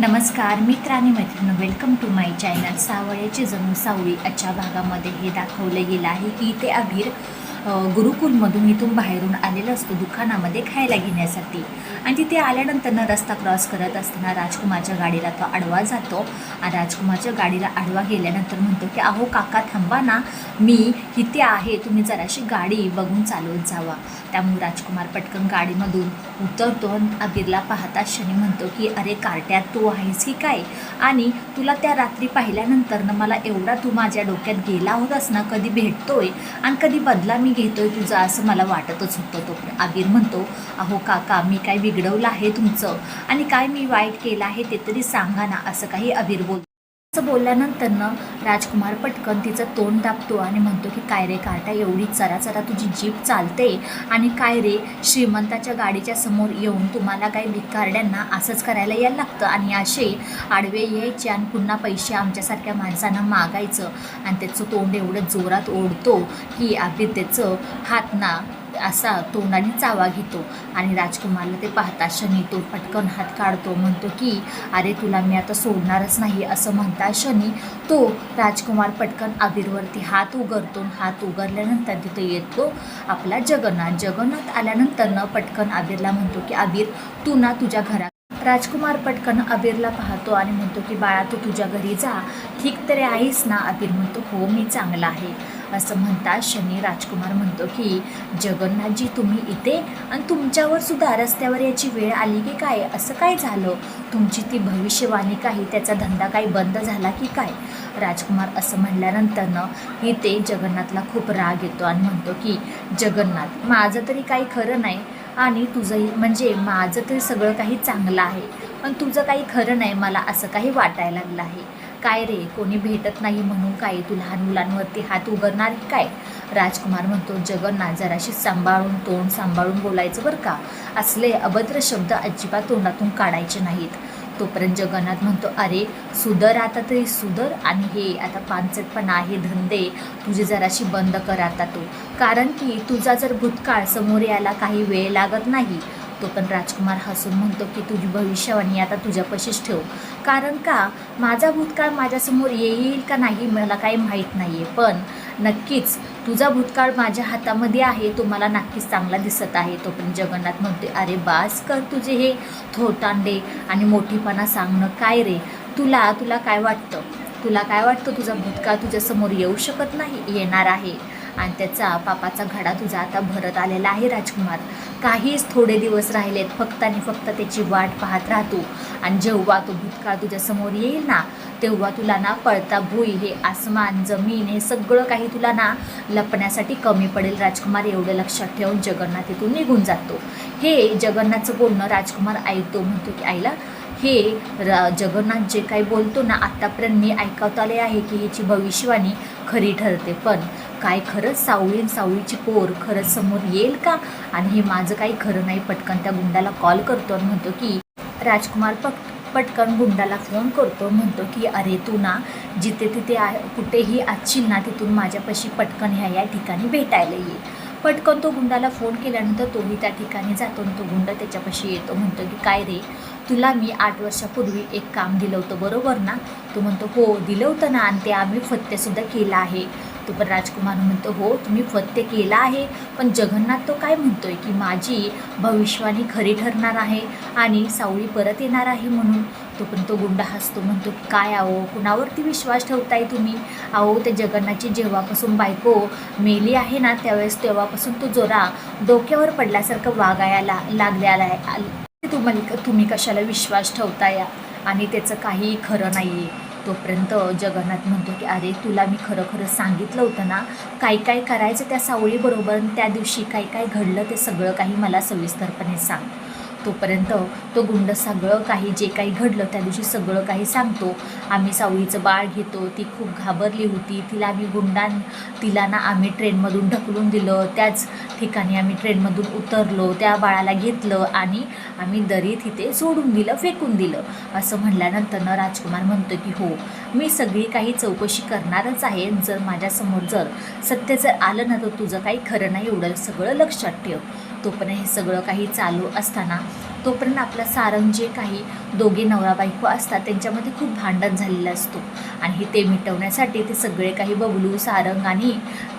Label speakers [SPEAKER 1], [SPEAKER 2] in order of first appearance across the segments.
[SPEAKER 1] नमस्कार मित्र आणि मैत्रिणी, वेलकम टू माय चॅनल. सावळ्याची जणू सावळी आजच्या भागामध्ये हे दाखवलं गेलं आहे की इथे अबीर गुरुकुलमधून इथून बाहेरून आलेलं असतो दुकानामध्ये खायला घेण्यासाठी. आणि तिथे आल्यानंतर रस्ता क्रॉस करत असताना राजकुमारच्या गाडीला तो आडवा जातो. आणि राजकुमारच्या गाडीला आडवा गेल्यानंतर म्हणतो की अहो काका थांबा ना, मी इथे आहे, तुम्ही जराशी गाडी बघून चालवत जावा. त्यामुळे राजकुमार पटकन गाडीमधून उतरतो आणि अबीरला पाहता क्षणी म्हणतो की अरे कार्ट्यात तू आहेस की काय, आणि तुला त्या रात्री पाहिल्यानंतर मला एवढा तू माझ्या डोक्यात गेला होतास ना, कधी भेटतोय आणि कधी बदला मी घेतोय तुझा, असं मला वाटतच होतं. तो अबीर म्हणतो अहो काका, मी काय बिघडवलं आहे तुमचं आणि काय मी वाईट केलं आहे ते तरी सांगा ना, असं काही अबीर बोलतो. असं बोलल्यानंतर राजकुमार पटकन तिचं तोंड दाबतो आणि म्हणतो की काय रे कार्टा, एवढी चरा तुझी जीप चालते आणि काय रे, श्रीमंताच्या गाडीच्या समोर येऊन तुम्हाला काही भिकारड्यांना असंच करायला यायला लागतं आणि असे आडवे यायचे आणि पुन्हा पैसे आमच्यासारख्या माणसांना मागायचं. आणि त्याचं तोंड एवढं जोरात ओढतो की अबीर त्याचं हात ना असा तोंडाने चावा घेतो. आणि राजकुमारला ते पाहता क्षणी तो पटकन हात काढतो, म्हणतो की अरे तुला मी आता सोडणारच नाही. असं म्हणता क्षणी तो राजकुमार पटकन अबीरवरती हात उघडतो. हात उघडल्यानंतर तिथे येतो आपला जगन्नाथ आल्यानंतर पटकन अबीरला म्हणतो की अबीर तू ना तुझ्या घरात. राजकुमार पटकन अबीरला पाहतो आणि म्हणतो की बाळा तू तुझ्या घरी जा, ठीक तरी आहेस ना. अबीर म्हणतो हो मी चांगला आहे. असं म्हणता क्षणी राजकुमार म्हणतो की जगन्नाथजी तुम्ही इथे, आणि तुमच्यावर सुद्धा रस्त्यावर याची वेळ आली की काय, असं काय झालं, तुमची ती भविष्यवाणी काही, त्याचा धंदा काही बंद झाला की काय. राजकुमार असं म्हणल्यानंतर इथे जगन्नाथला खूप राग येतो आणि म्हणतो की जगन्नाथ, माझं तरी काही खरं नाही आणि तुझंही, म्हणजे माझं तरी सगळं काही चांगलं आहे पण तुझं काही खरं नाही, मला असं काही वाटायला लागलं आहे. काय रे, कोणी भेटत नाही म्हणून काय तू लहान मुलांवरती हात उघडणार काय. राजकुमार म्हणतो जगन्नाथ जराशी सांभाळून, तोंड सांभाळून बोलायचं बरं का, असले अभद्र शब्द अजिबात तोंडातून काढायचे नाहीत. तोपर्यंत जगन्नाथ म्हणतो अरे सुधर आता तरी सुधर, आणि हे आता पानचटपणा आहे धंदे तुझे जराशी बंद कर आता तू, कारण की तुझा जर भूतकाळ समोर यायला काही वेळ लागत नाही. तो पण राजकुमार हसून म्हणतो की तुझी भविष्यवाणी आता तुझ्यापाशीच ठेव, कारण का माझा भूतकाळ माझ्यासमोर येईल का नाही मला काही माहीत नाही आहे, पण नक्कीच तुझा भूतकाळ माझ्या हातामध्ये आहे, तो मला नक्कीच चांगला दिसत आहे. तो पण जगन्नाथ म्हणते अरे बास कर तुझे हे थोटांडे आणि मोठीपणा सांगणं. काय रे, तुला काय वाटतं, तुझा भूतकाळ तुझ्यासमोर येऊ शकत नाही, येणार आहे. आणि त्याचा पापाचा घडा तुझा आता भरत आलेला आहे राजकुमार. काहीच थोडे दिवस राहिलेत, फक्त आणि फक्त त्याची वाट पाहत राहतो. आणि जेव्हा तो भूतकाळ तुझ्यासमोर येईल ना, तेव्हा तुला ना पळता भुई, हे आसमान जमीन हे सगळं काही तुला ना लपण्यासाठी कमी पडेल राजकुमार, एवढं लक्षात ठेवून जगन्नाथ इथून निघून जातो. हे जगन्नाथचं बोलणं राजकुमार ऐकतो. म्हणतो की आईला हे जगन्नाथ जे काही बोलतो ना, आत्तापर्यंत मी ऐकवत आले आहे की ह्याची भविष्यवाणी खरी ठरते, पण काय खरंच सावळीची पोर खरंच समोर येईल का, आणि हे माझं काही खरं नाही. पटकन त्या गुंडाला कॉल करतो आणि म्हणतो की राजकुमार पटकन गुंडाला फोन करतो. म्हणतो की अरे तू ना जिथे तिथे कुठेही असशील ना, तिथून माझ्यापाशी पटकन या ठिकाणी भेटायला ये. पटकन तो गुंडाला फोन केल्यानंतर तोही त्या ठिकाणी जातो आणि तो गुंड त्याच्यापाशी येतो. म्हणतो की काय रे, तुला मी 8 वर्षापूर्वी एक काम दिलं होतं बरोबर ना. तो म्हणतो हो दिलं होतं ना, आणि ते आम्ही फत्तेसुद्धा केलं आहे. तो पण राजकुमार म्हणतो हो तुम्ही फत्ते केला आहे, पण जगन्नाथ तो काय म्हणतोय की माझी भविष्यवाणी खरी ठरणार आहे आणि सावळी परत येणार आहे म्हणून. तो पण तो गुंडा हसतो. म्हणतो काय आहो, कुणावरती विश्वास ठेवताय तुम्ही. अहो ते जगन्नाथची जेव्हापासून बायको मेली आहे ना, तेव्हापासून तो जरा डोक्यावर पडल्यासारखं वागायला लागलेला आहे. तुम्ही कशाला विश्वास ठेवताय, आणि त्याचं काही खरं नाही आहे. तोपर्यंत जगन्नाथ म्हणतो की अरे तुला मी खरं सांगितलं होतं ना, काय करायचं त्या सावळीबरोबर, त्या दिवशी काय घडलं ते सगळं काही मला सविस्तरपणे सांग. तोपर्यंत तो गुंड सगळं काही जे काही घडलं त्या दिवशी सगळं काही सांगतो. आम्ही सावळीचं बाळ घेतो, ती खूप घाबरली होती, तिला ना आम्ही ट्रेनमधून ढकलून दिलं, त्याच ठिकाणी आम्ही ट्रेनमधून उतरलो, त्या बाळाला घेतलं आणि आम्ही दरीत इथे सोडून दिलं, फेकून दिलं. असं म्हणल्यानंतर राजकुमार म्हणतो की हो मी सगळी काही चौकशी करणारच आहे, जर माझ्यासमोर जर सत्य जर आलं ना, तर तुझं काही खरं नाही, एवढं सगळं लक्षात ठेव. तोपर्यंत हे सगळं काही चालू असताना तोपर्यंत आपला सारंग जे काही दोघे नवरा बायको असतात त्यांच्यामध्ये खूप भांडण झालेलं असतो आणि ते मिटवण्यासाठी ते सगळे काही बबलू, सारंग आणि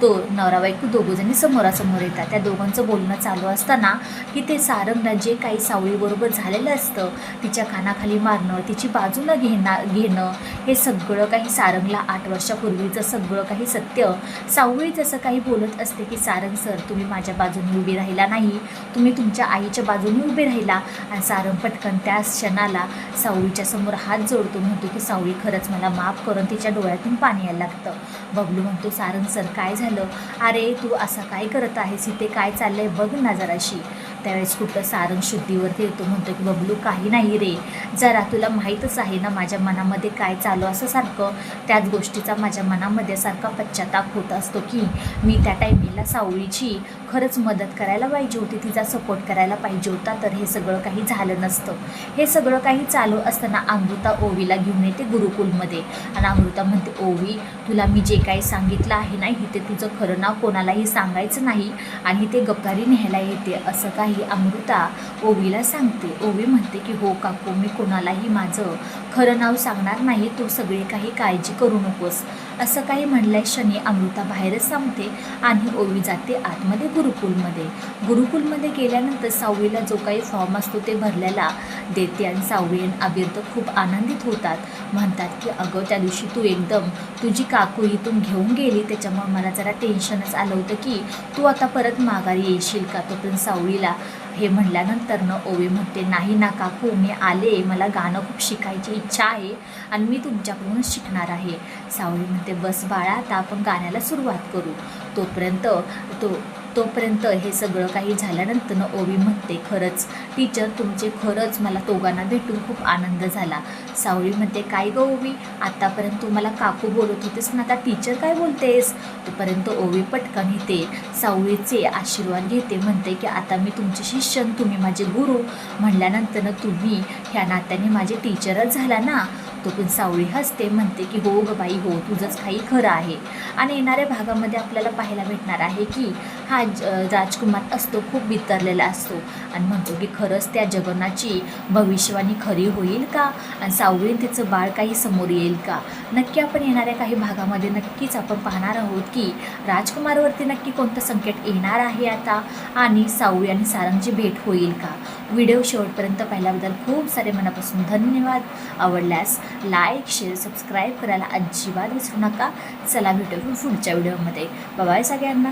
[SPEAKER 1] तो नवरा बायको दोघंजणी समोरासमोर येतात. त्या दोघांचं बोलणं चालू असताना की ते सारंगला जे काही सावळीबरोबर झालेलं असतं, तिच्या कानाखाली मारणं, तिची बाजू न घेणं हे सगळं काही सारंगला 8 वर्षापूर्वीचं सगळं काही सत्य सावळी जसं काही बोलत असते की सारंग सर तुम्ही माझ्या बाजूने उभी राहिला नाही, तुम्ही तुमच्या आईच्या बाजूने उभे राहिला. आणि सारंग पटकन त्या क्षणाला सावळीच्या समोर हात जोडतो, म्हणतो की सावळी खरंच मला माफ करून तिच्या डोळ्यातून पाणी यायला लागतं. बबलू म्हणतो सारंग सर काय झालं, अरे तू असं काय करत आहेस इथे, काय चाललंय बघ ना जराशी. त्यावेळेस कुठं सारंग शुद्धीवरती येतो, म्हणतो की बबलू काही नाही रे, जरा तुला माहीतच आहे ना माझ्या मनामध्ये काय चालू असं सारखं त्याच गोष्टीचा माझ्या मनामध्ये सारखा पश्चाताप होत असतो की मी त्या टायमिंगला सावळीची खरंच मदत करायला पाहिजे होती, तिचा सपोर्ट करायला पाहिजे होता, तर हे सगळं काही झालं नसतं. हे सगळं काही चालू असताना अमृता ओवीला घेऊन येते गुरुकुलमध्ये आणि अमृता म्हणते ओवी तुला मी जे काही सांगितलं आहे ना इथे तुझं खरं नाव कोणालाही सांगायचं नाही आणि ते गप्पारी न्यायला येते असं काही अमृता ओवीला सांगते. ओवी म्हणते की हो काकू मी कोणालाही माझं खरं नाव सांगणार नाही, तू सगळे काही काळजी करू नकोस असं काही म्हणल्या क्षणी अमृता बाहेरच सांगते आणि ओवी जाते आतमध्ये गुरुकुलमध्ये गेल्यानंतर सावळीला जो काही फॉर्म असतो ते भरलेला देते आणि सावळी आणि अबीर तर खूप आनंदित होतात. म्हणतात की अगं त्या दिवशी तू एकदम तुझी काकू इथून घेऊन गेली त्याच्यामुळे मला जरा टेन्शनच आलं होतं की तू आता परत माघारी येशील का. तोपर्यंत सावळीला हे म्हणल्यानंतर ओवी म्हणते नाही ना काकू मी आले, मला गाणं खूप शिकायची इच्छा आहे आणि मी तुमच्याकडूनच शिकणार आहे. सावळी म्हणते बस बाळा आता आपण गाण्याला सुरुवात करू. तोपर्यंत हे सगळं काही झाल्यानंतर ओवी म्हणते खरंच टीचर तुमचे खरंच मला दोघांना भेटून खूप आनंद झाला. सावळी म्हणते काय गं ओवी आत्तापर्यंत तू मला काकू बोलत होतेस ना आता टीचर काय बोलतेस. तोपर्यंत ओवी पटकन येते सावळीचे आशीर्वाद घेते, म्हणते की आता मी तुमचे शिष्य तुम्ही माझे गुरु म्हणल्यानंतर तुम्ही ह्या नात्याने माझे टीचरच झाला ना. तो पण सावळी हसते, म्हणते की हो ग बाई हो तुझंच काही खरं आहे. आणि येणाऱ्या भागामध्ये आपल्याला पाहायला भेटणार आहे की हा राजकुमार असतो खूप बितरलेला असतो आणि म्हणतो की खरंच त्या जगन्नाथची भविष्यवाणी खरी होईल का आणि सावळीन तिचं बाळ काही समोर येईल का. नक्की आपण येणाऱ्या काही भागामध्ये नक्कीच आपण पाहणार आहोत की राजकुमारवरती नक्की कोणतं संकट येणार आहे आता आणि सावळी आणि सारंगची भेट होईल का. व्हिडिओ शेवटपर्यंत पाहिल्याबद्दल खूप सारे मनापासून धन्यवाद. आवडल्यास लाईक शेअर सबस्क्राईब करायला अजिबात विसरू नका. चला भेटू पुढच्या व्हिडिओमध्ये. बाय सगळ्यांना.